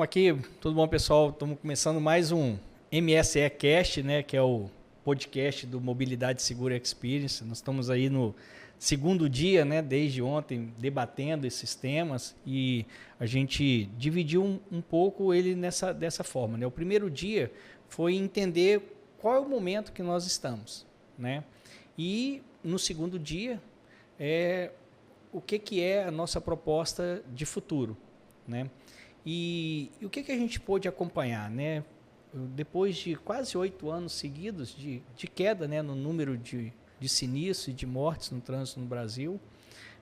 aqui. Tudo bom, pessoal? Estamos começando mais um MSE Cast, né, que é o podcast do Mobilidade Segura Experience. Nós estamos aí no segundo dia, né, desde ontem, debatendo esses temas e a gente dividiu um pouco ele dessa forma, né? O primeiro dia foi entender qual é o momento que nós estamos, né? E no segundo dia, o que é a nossa proposta de futuro, né? E o que a gente pôde acompanhar, né? Depois de quase 8 anos seguidos de queda, né, no número de sinistros e de mortes no trânsito no Brasil,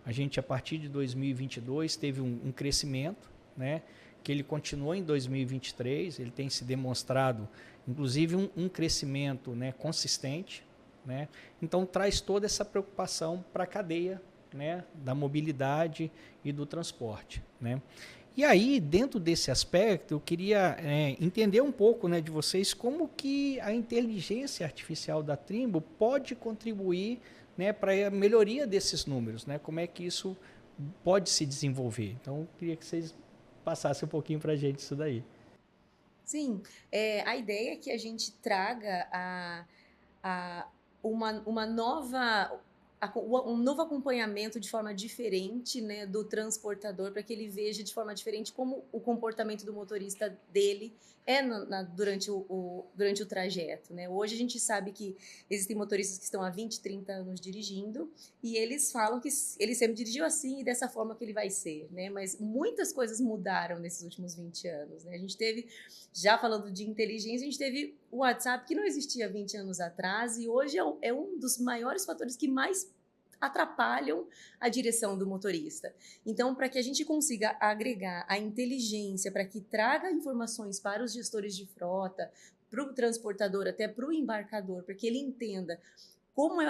a gente, a partir de 2022, teve um crescimento, né, que ele continuou em 2023, ele tem se demonstrado, inclusive, um crescimento, né, consistente, né? Então, traz toda essa preocupação para a cadeia, né, da mobilidade e do transporte, né? E aí, dentro desse aspecto, eu queria entender um pouco, né, de vocês como que a inteligência artificial da Trimble pode contribuir, né, para a melhoria desses números, né? Como é que isso pode se desenvolver. Então, eu queria que vocês passassem um pouquinho para a gente isso daí. Sim, a ideia é que a gente traga uma nova... um novo acompanhamento de forma diferente, né, do transportador, para que ele veja de forma diferente como o comportamento do motorista dele é durante o trajeto, né? Hoje a gente sabe que existem motoristas que estão há 20, 30 anos dirigindo e eles falam que ele sempre dirigiu assim e dessa forma que ele vai ser, né? Mas muitas coisas mudaram nesses últimos 20 anos, né? A gente teve, já falando de inteligência, a gente teve o WhatsApp que não existia 20 anos atrás e hoje é um dos maiores fatores que mais atrapalham a direção do motorista. Então, para que a gente consiga agregar a inteligência, para que traga informações para os gestores de frota, para o transportador, até para o embarcador, para que ele entenda como é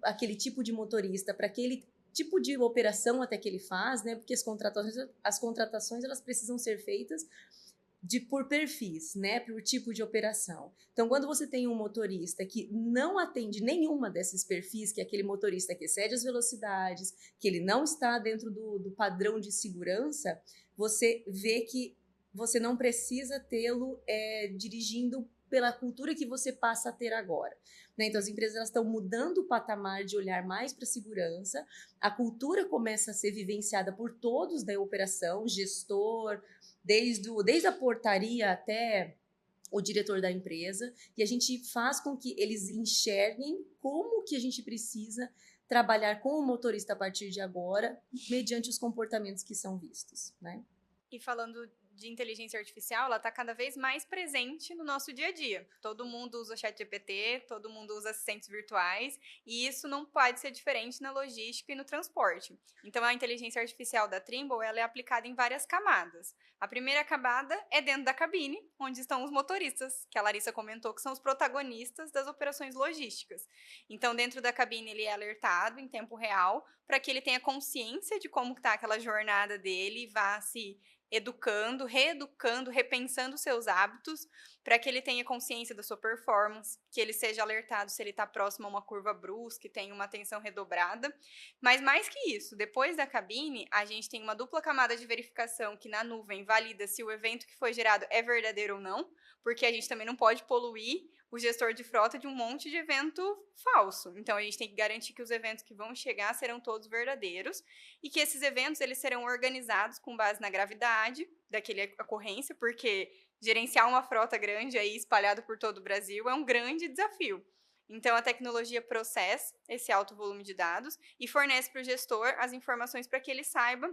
aquele tipo de motorista, para aquele tipo de operação até que ele faz, né? Porque as contratações elas precisam ser feitas por perfis, né, por tipo de operação. Então, quando você tem um motorista que não atende nenhuma desses perfis, que é aquele motorista que excede as velocidades, que ele não está dentro do padrão de segurança, você vê que você não precisa tê-lo dirigindo pela cultura que você passa a ter agora, né? Então, as empresas estão mudando o patamar de olhar mais para a segurança, a cultura começa a ser vivenciada por todos da operação, gestor, desde a portaria até o diretor da empresa, e a gente faz com que eles enxerguem como que a gente precisa trabalhar com o motorista a partir de agora, mediante os comportamentos que são vistos, né? E falando de inteligência artificial, ela está cada vez mais presente no nosso dia a dia. Todo mundo usa o ChatGPT, todo mundo usa assistentes virtuais, e isso não pode ser diferente na logística e no transporte. Então, a inteligência artificial da Trimble ela é aplicada em várias camadas. A primeira camada é dentro da cabine, onde estão os motoristas, que a Larissa comentou que são os protagonistas das operações logísticas. Então, dentro da cabine, ele é alertado em tempo real, para que ele tenha consciência de como está aquela jornada dele e vá se educando, reeducando, repensando seus hábitos, para que ele tenha consciência da sua performance, que ele seja alertado se ele está próximo a uma curva brusca, que tenha uma atenção redobrada. Mas mais que isso, depois da cabine, a gente tem uma dupla camada de verificação que na nuvem valida se o evento que foi gerado é verdadeiro ou não, porque a gente também não pode poluir o gestor de frota de um monte de evento falso. Então, a gente tem que garantir que os eventos que vão chegar serão todos verdadeiros e que esses eventos eles serão organizados com base na gravidade daquela ocorrência, porque gerenciar uma frota grande aí espalhada por todo o Brasil é um grande desafio. Então, a tecnologia processa esse alto volume de dados e fornece para o gestor as informações para que ele saiba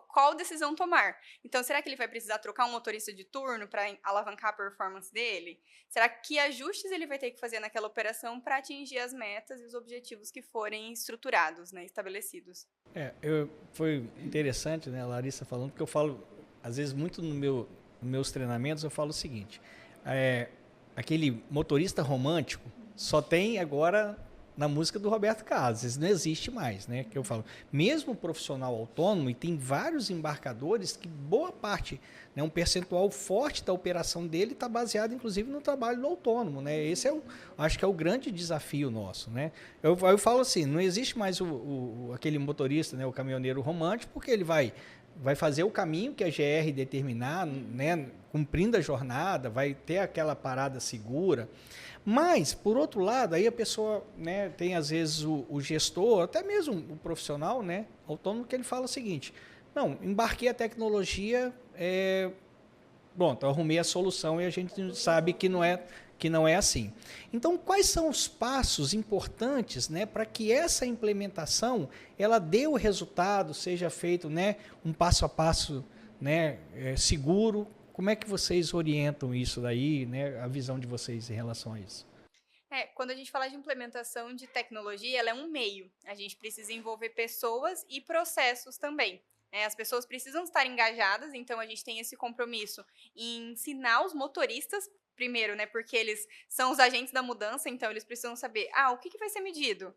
qual decisão tomar. Então, será que ele vai precisar trocar um motorista de turno para alavancar a performance dele? Será que ajustes ele vai ter que fazer naquela operação para atingir as metas e os objetivos que forem estruturados, né, estabelecidos? Foi interessante, né, a Larissa falando, porque eu falo, às vezes, muito nos meus treinamentos, eu falo o seguinte, aquele motorista romântico só tem agora na música do Roberto Carlos, isso não existe mais, né? Que eu falo, mesmo profissional autônomo, e tem vários embarcadores que boa parte, né, um percentual forte da operação dele está baseado, inclusive, no trabalho do autônomo, né? Esse acho que é o grande desafio nosso, né? Eu falo assim, não existe mais aquele motorista, né, o caminhoneiro romântico, porque ele vai vai fazer o caminho que a GR determinar, né, cumprindo a jornada, vai ter aquela parada segura. Mas, por outro lado, aí a pessoa, né, tem às vezes o gestor, até mesmo o profissional, né, autônomo, que ele fala o seguinte: não, embarquei a tecnologia, pronto, arrumei a solução e a gente sabe que não é assim. Então, quais são os passos importantes, né, para que essa implementação ela dê o resultado, seja feito, né, um passo a passo, né, seguro? Como é que vocês orientam isso daí, né, a visão de vocês em relação a isso? Quando a gente fala de implementação de tecnologia, ela é um meio. A gente precisa envolver pessoas e processos também. As pessoas precisam estar engajadas, então a gente tem esse compromisso em ensinar os motoristas primeiro, né? Porque eles são os agentes da mudança, então eles precisam saber, o que vai ser medido?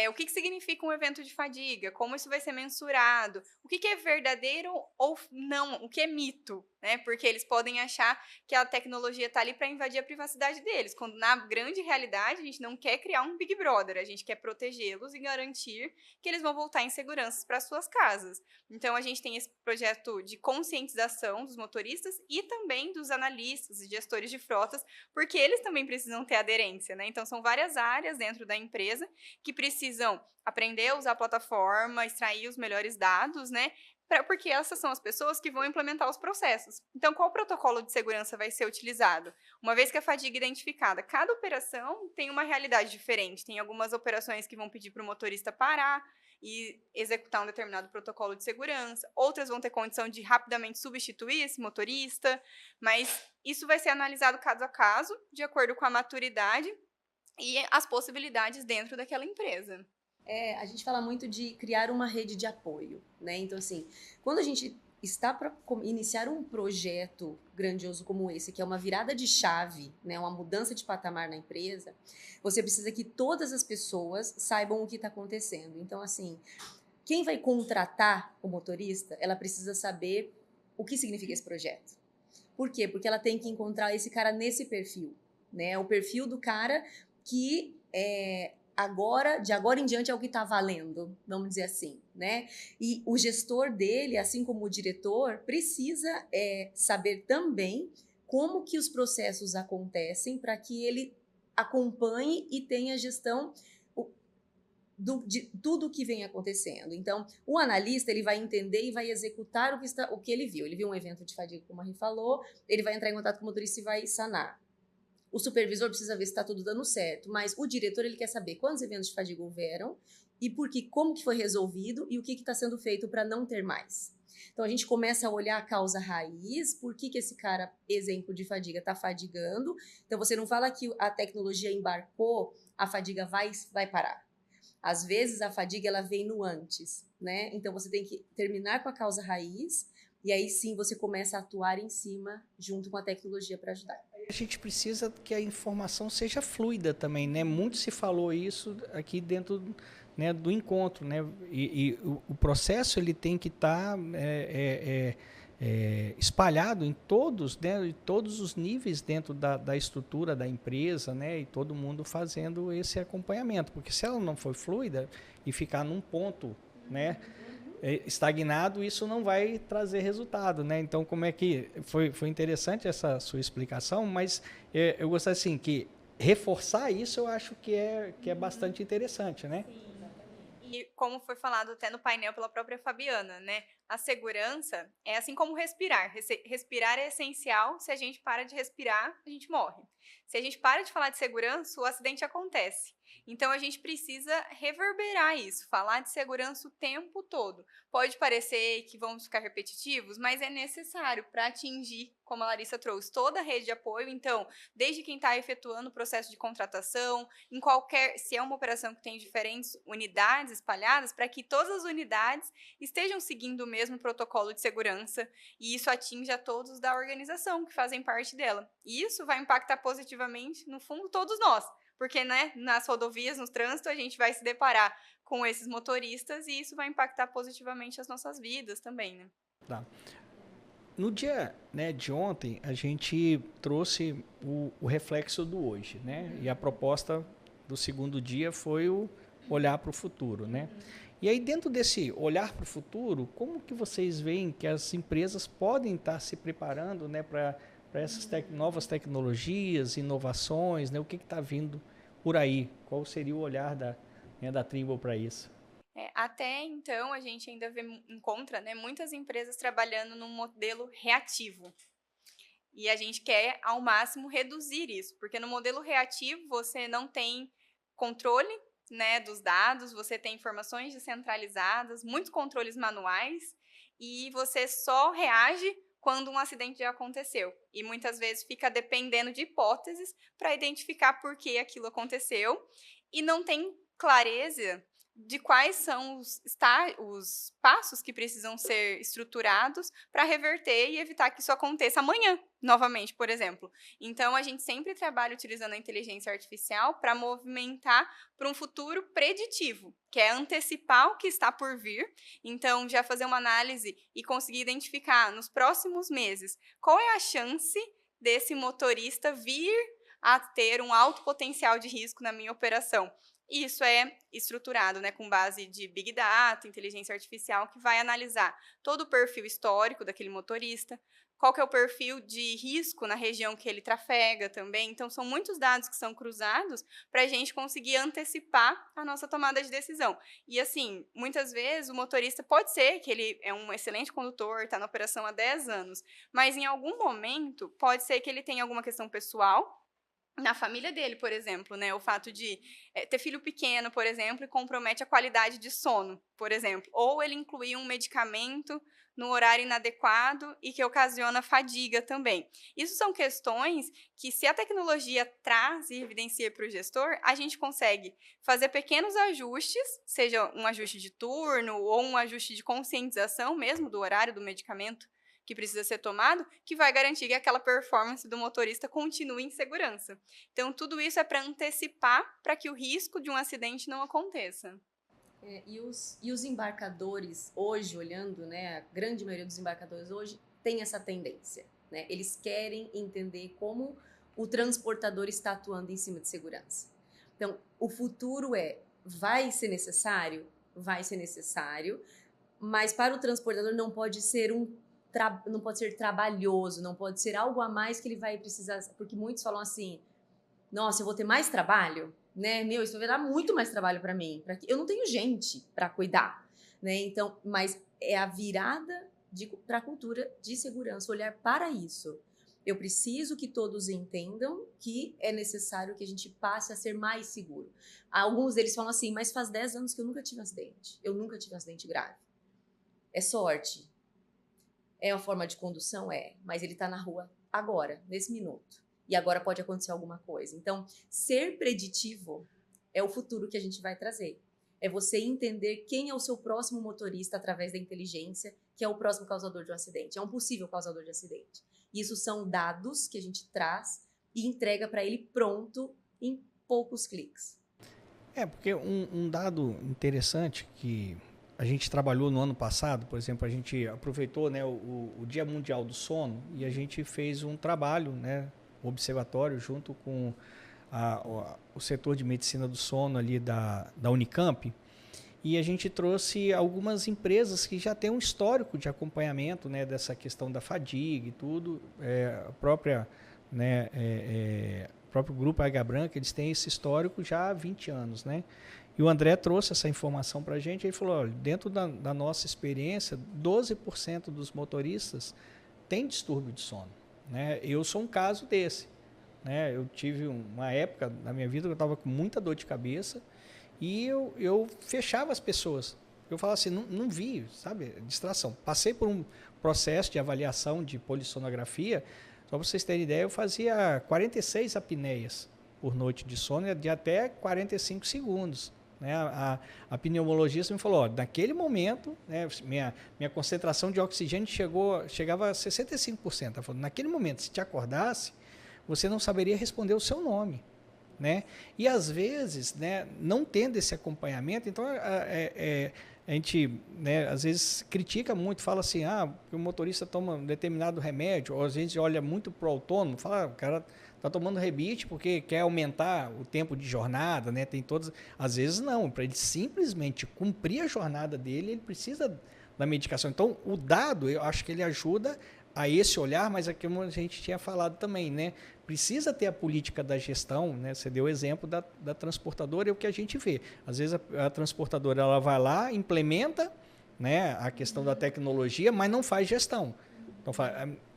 O que significa um evento de fadiga? Como isso vai ser mensurado? O que é verdadeiro ou não? O que é mito? Né? Porque eles podem achar que a tecnologia está ali para invadir a privacidade deles, quando na grande realidade a gente não quer criar um Big Brother, a gente quer protegê-los e garantir que eles vão voltar em segurança para suas casas. Então a gente tem esse projeto de conscientização dos motoristas e também dos analistas e gestores de frotas, porque eles também precisam ter aderência, né? Então são várias áreas dentro da empresa que precisam aprender a usar a plataforma, extrair os melhores dados, né? Porque essas são as pessoas que vão implementar os processos. Então, qual protocolo de segurança vai ser utilizado? Uma vez que a fadiga é identificada, cada operação tem uma realidade diferente. Tem algumas operações que vão pedir para o motorista parar e executar um determinado protocolo de segurança. Outras vão ter condição de rapidamente substituir esse motorista. Mas isso vai ser analisado caso a caso, de acordo com a maturidade e as possibilidades dentro daquela empresa. A gente fala muito de criar uma rede de apoio, né? Então, assim, quando a gente está para iniciar um projeto grandioso como esse, que é uma virada de chave, né, uma mudança de patamar na empresa, você precisa que todas as pessoas saibam o que está acontecendo. Então, assim, quem vai contratar o motorista, ela precisa saber o que significa esse projeto. Por quê? Porque ela tem que encontrar esse cara nesse perfil, né? O perfil do cara que de agora em diante é o que está valendo, vamos dizer assim, né? E o gestor dele, assim como o diretor, precisa saber também como que os processos acontecem para que ele acompanhe e tenha gestão de tudo o que vem acontecendo. Então, o analista ele vai entender e vai executar o que ele viu. Ele viu um evento de fadiga, como a Ri falou, ele vai entrar em contato com o motorista e vai sanar. O supervisor precisa ver se está tudo dando certo, mas o diretor ele quer saber quantos eventos de fadiga houveram e como que foi resolvido e o que está sendo feito para não ter mais. Então a gente começa a olhar a causa raiz, por que esse cara, exemplo de fadiga, está fadigando. Então você não fala que a tecnologia embarcou, a fadiga vai parar. Às vezes a fadiga ela vem no antes, né? Então você tem que terminar com a causa raiz e aí sim você começa a atuar em cima junto com a tecnologia para ajudar. A gente precisa que a informação seja fluida também, né? Muito se falou isso aqui dentro, né, do encontro, né? E o processo ele tem que estar espalhado em todos, né, em todos os níveis dentro da estrutura da empresa, né? E todo mundo fazendo esse acompanhamento, porque se ela não for fluida e ficar num ponto, né, estagnado, isso não vai trazer resultado, né? Então, como é que foi interessante essa sua explicação, mas eu gostaria assim que reforçar isso, eu acho que é bastante interessante, né? Sim, exatamente. E como foi falado até no painel pela própria Fabiana, né? A segurança é assim como respirar. Respirar é essencial. Se a gente para de respirar, a gente morre. Se a gente para de falar de segurança, o acidente acontece. Então, a gente precisa reverberar isso, falar de segurança o tempo todo. Pode parecer que vamos ficar repetitivos, mas é necessário para atingir, como a Larissa trouxe, toda a rede de apoio. Então, desde quem está efetuando o processo de contratação, se é uma operação que tem diferentes unidades espalhadas, para que todas as unidades estejam seguindo o mesmo protocolo de segurança e isso atinja todos da organização que fazem parte dela. E isso vai impactar positivamente, no fundo, todos nós. Porque, né, nas rodovias, no trânsito, a gente vai se deparar com esses motoristas e isso vai impactar positivamente as nossas vidas também, né? Tá. No dia, né, de ontem, a gente trouxe o reflexo do hoje, né? E a proposta do segundo dia foi olhar para o futuro, né? E aí, dentro desse olhar para o futuro, como que vocês veem que as empresas podem estar se preparando, né, para essas novas tecnologias, inovações, né? O que está vindo por aí? Qual seria o olhar da Trimble para isso? Até então, a gente ainda encontra, né, muitas empresas trabalhando num modelo reativo. E a gente quer, ao máximo, reduzir isso, porque no modelo reativo você não tem controle, né, dos dados, você tem informações descentralizadas, muitos controles manuais, e você só reage quando um acidente já aconteceu. E muitas vezes fica dependendo de hipóteses para identificar por que aquilo aconteceu, e não tem clareza de quais são os passos que precisam ser estruturados para reverter e evitar que isso aconteça amanhã, novamente, por exemplo. Então, a gente sempre trabalha utilizando a inteligência artificial para movimentar para um futuro preditivo, que é antecipar o que está por vir. Então, já fazer uma análise e conseguir identificar nos próximos meses qual é a chance desse motorista vir a ter um alto potencial de risco na minha operação. E isso é estruturado, né, com base de Big Data, inteligência artificial, que vai analisar todo o perfil histórico daquele motorista, qual que é o perfil de risco na região que ele trafega também. Então, são muitos dados que são cruzados para a gente conseguir antecipar a nossa tomada de decisão. E, assim, muitas vezes o motorista pode ser que ele é um excelente condutor, está na operação há 10 anos, mas em algum momento pode ser que ele tenha alguma questão pessoal, na família dele, por exemplo, né? O fato de ter filho pequeno, por exemplo, e compromete a qualidade de sono, por exemplo. Ou ele incluir um medicamento no horário inadequado e que ocasiona fadiga também. Isso são questões que, se a tecnologia traz e evidencia para o gestor, a gente consegue fazer pequenos ajustes, seja um ajuste de turno ou um ajuste de conscientização mesmo do horário do medicamento que precisa ser tomado, que vai garantir que aquela performance do motorista continue em segurança. Então, tudo isso é para antecipar para que o risco de um acidente não aconteça. E os embarcadores, hoje, olhando, né, a grande maioria dos embarcadores hoje tem essa tendência, né? Eles querem entender como o transportador está atuando em cima de segurança. Então, o futuro vai ser necessário? Vai ser necessário, mas para o transportador não pode ser não pode ser trabalhoso, não pode ser algo a mais que ele vai precisar, porque muitos falam assim, nossa, eu vou ter mais trabalho, né? Meu, isso vai dar muito mais trabalho para mim, eu não tenho gente para cuidar, né? Então, mas é a virada para a cultura de segurança, olhar para isso. Eu preciso que todos entendam que é necessário que a gente passe a ser mais seguro. Alguns deles falam assim, mas faz 10 anos que eu nunca tive acidente, grave. É sorte. É uma forma de condução? Mas ele está na rua agora, nesse minuto. E agora pode acontecer alguma coisa. Então, ser preditivo é o futuro que a gente vai trazer. É você entender quem é o seu próximo motorista através da inteligência, que é o próximo causador de um acidente. É um possível causador de acidente. Isso são dados que a gente traz e entrega para ele pronto em poucos cliques. Porque um dado interessante que a gente trabalhou no ano passado, por exemplo, a gente aproveitou, né, o Dia Mundial do Sono e a gente fez um trabalho, né, observatório junto com o setor de medicina do sono ali da Unicamp, e a gente trouxe algumas empresas que já têm um histórico de acompanhamento, né, dessa questão da fadiga e tudo, o próprio grupo Águia Branca, eles têm esse histórico já há 20 anos, né? E o André trouxe essa informação para a gente, ele falou, olha, dentro da nossa experiência, 12% dos motoristas têm distúrbio de sono, né? Eu sou um caso desse, né? Eu tive uma época na minha vida que eu estava com muita dor de cabeça e eu fechava as pessoas. Eu falava assim, não vi, sabe, distração. Passei por um processo de avaliação de polissonografia, só para vocês terem ideia, eu fazia 46 apneias por noite de sono de até 45 segundos. Né? A pneumologista me falou, naquele momento, né, minha concentração de oxigênio chegava a 65%. Ela falou, naquele momento, se te acordasse, você não saberia responder o seu nome. Né? E às vezes, né, não tendo esse acompanhamento, então a gente, né, às vezes critica muito, fala assim, que o motorista toma um determinado remédio, ou às vezes olha muito para o autônomo, fala, o cara Está tomando rebite porque quer aumentar o tempo de jornada, né? Tem todas. Às vezes não, para ele simplesmente cumprir a jornada dele, ele precisa da medicação. Então, o dado, eu acho que ele ajuda a esse olhar, mas é como a gente tinha falado também, né? Precisa ter a política da gestão, né? Você deu o exemplo da transportadora, é o que a gente vê. Às vezes a transportadora ela vai lá, implementa, né, a questão da tecnologia, mas não faz gestão. Então,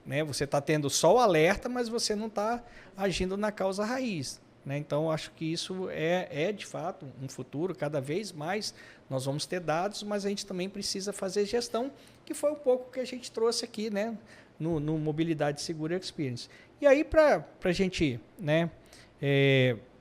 né, você está tendo só o alerta, mas você não está agindo na causa raiz. Né? Então, acho que isso é, de fato, um futuro. Cada vez mais nós vamos ter dados, mas a gente também precisa fazer gestão, que foi um pouco que a gente trouxe aqui, né, no Mobilidade Segura Experience. E aí, para a gente, né,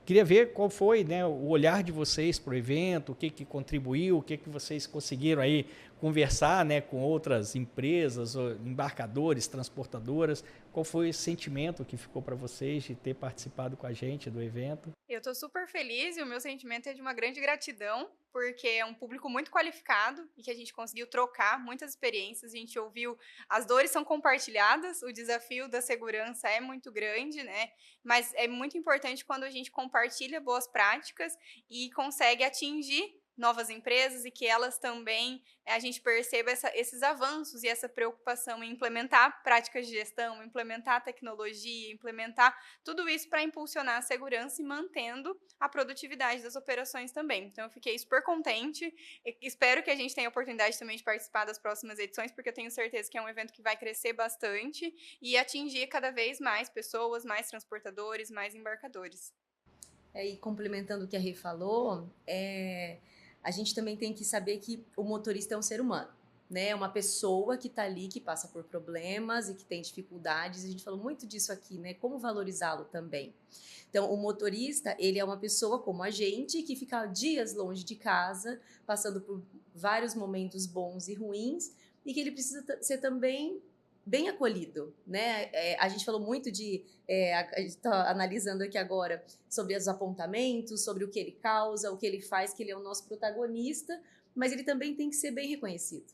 queria ver qual foi, né, o olhar de vocês para o evento, o que contribuiu, o que vocês conseguiram aí conversar, né, com outras empresas, embarcadores, transportadoras. Qual foi o sentimento que ficou para vocês de ter participado com a gente do evento? Eu estou super feliz e o meu sentimento é de uma grande gratidão, porque é um público muito qualificado e que a gente conseguiu trocar muitas experiências, a gente ouviu, as dores são compartilhadas, o desafio da segurança é muito grande, né? Mas é muito importante quando a gente compartilha boas práticas e consegue atingir novas empresas e que elas também, a gente perceba esses avanços e essa preocupação em implementar práticas de gestão, implementar tecnologia, implementar tudo isso para impulsionar a segurança e mantendo a produtividade das operações também. Então, eu fiquei super contente, espero que a gente tenha a oportunidade também de participar das próximas edições, porque eu tenho certeza que é um evento que vai crescer bastante e atingir cada vez mais pessoas, mais transportadores, mais embarcadores. E complementando o que a Rê falou, a gente também tem que saber que o motorista é um ser humano, né? É uma pessoa que está ali, que passa por problemas e que tem dificuldades. A gente falou muito disso aqui, né? Como valorizá-lo também. Então, o motorista, ele é uma pessoa como a gente, que fica dias longe de casa, passando por vários momentos bons e ruins, e que ele precisa ser também bem acolhido, né? A gente falou muito a gente está analisando aqui agora sobre os apontamentos, sobre o que ele causa, o que ele faz, que ele é o nosso protagonista, mas ele também tem que ser bem reconhecido,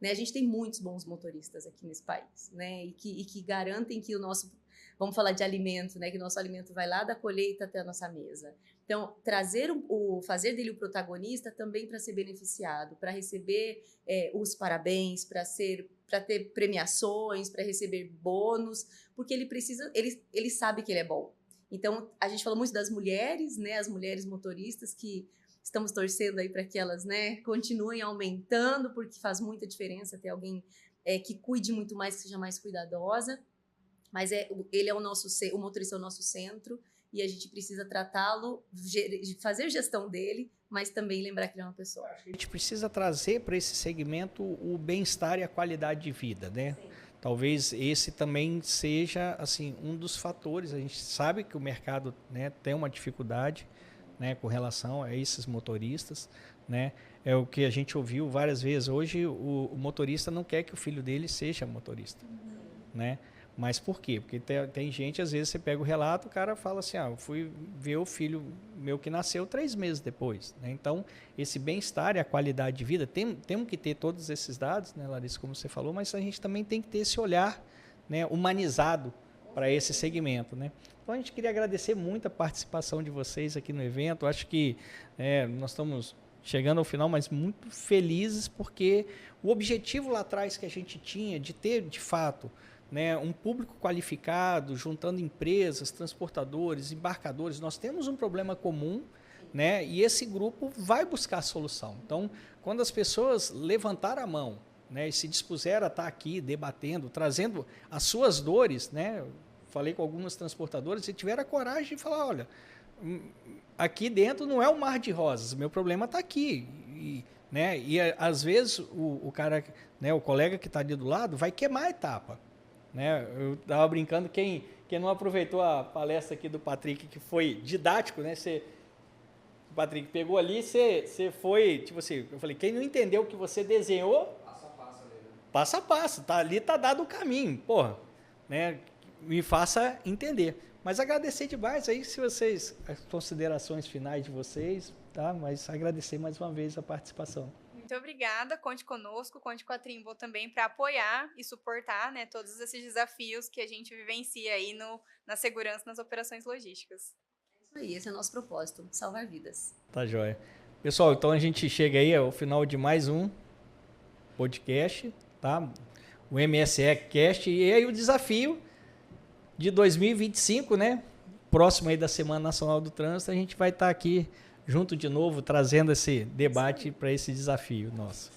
né? A gente tem muitos bons motoristas aqui nesse país, né? E que garantem que o nosso, vamos falar de alimento, né? Que o nosso alimento vai lá da colheita até a nossa mesa. Então, fazer dele o protagonista também para ser beneficiado, para receber os parabéns, para ter premiações, para receber bônus, porque ele sabe que ele é bom. Então, a gente falou muito das mulheres, né? As mulheres motoristas que estamos torcendo aí para que elas, né, continuem aumentando, porque faz muita diferença ter alguém que cuide muito mais, que seja mais cuidadosa. Mas ele é o motorista é o nosso centro, e a gente precisa tratá-lo, fazer gestão dele, mas também lembrar que ele é uma pessoa. A gente precisa trazer para esse segmento o bem-estar e a qualidade de vida, né? Sim. Talvez esse também seja assim um dos fatores. A gente sabe que o mercado, né, tem uma dificuldade, né, com relação a esses motoristas, né? É o que a gente ouviu várias vezes. Hoje o motorista não quer que o filho dele seja motorista, né? Mas por quê? Porque tem gente, às vezes você pega o relato, o cara fala assim, eu fui ver o filho meu que nasceu 3 meses depois. Né? Então, esse bem-estar e a qualidade de vida, temos que ter todos esses dados, né, Larissa, como você falou, mas a gente também tem que ter esse olhar, né, humanizado para esse segmento. Né? Então, a gente queria agradecer muito a participação de vocês aqui no evento. Acho que nós estamos chegando ao final, mas muito felizes, porque o objetivo lá atrás que a gente tinha de ter, de fato, né, um público qualificado, juntando empresas, transportadores, embarcadores, nós temos um problema comum, né, e esse grupo vai buscar a solução. Então, quando as pessoas levantaram a mão, né, e se dispuseram a estar aqui debatendo, trazendo as suas dores, né, falei com algumas transportadoras e tiveram a coragem de falar, olha, aqui dentro não é um mar de rosas, meu problema está aqui. E às vezes o cara, né, o colega que está ali do lado vai queimar a etapa. Né? Eu estava brincando, quem não aproveitou a palestra aqui do Patrick, que foi didático, né? O Patrick pegou ali, você foi, tipo assim, eu falei, quem não entendeu o que você desenhou, passo a passo ali, né? Passo a passo, ali tá dado o caminho, porra, né? Me faça entender. Mas agradecer demais aí, se vocês, as considerações finais de vocês, tá? Mas agradecer mais uma vez a participação. Muito obrigada, conte conosco, conte com a Trimble também para apoiar e suportar, né, todos esses desafios que a gente vivencia aí na segurança nas operações logísticas. É isso aí, esse é o nosso propósito, salvar vidas. Tá joia. Pessoal, então a gente chega aí ao final de mais um podcast, tá? O MSE Cast, e aí o desafio de 2025, né? Próximo aí da Semana Nacional do Trânsito, a gente vai estar aqui junto de novo, trazendo esse debate para esse desafio nosso.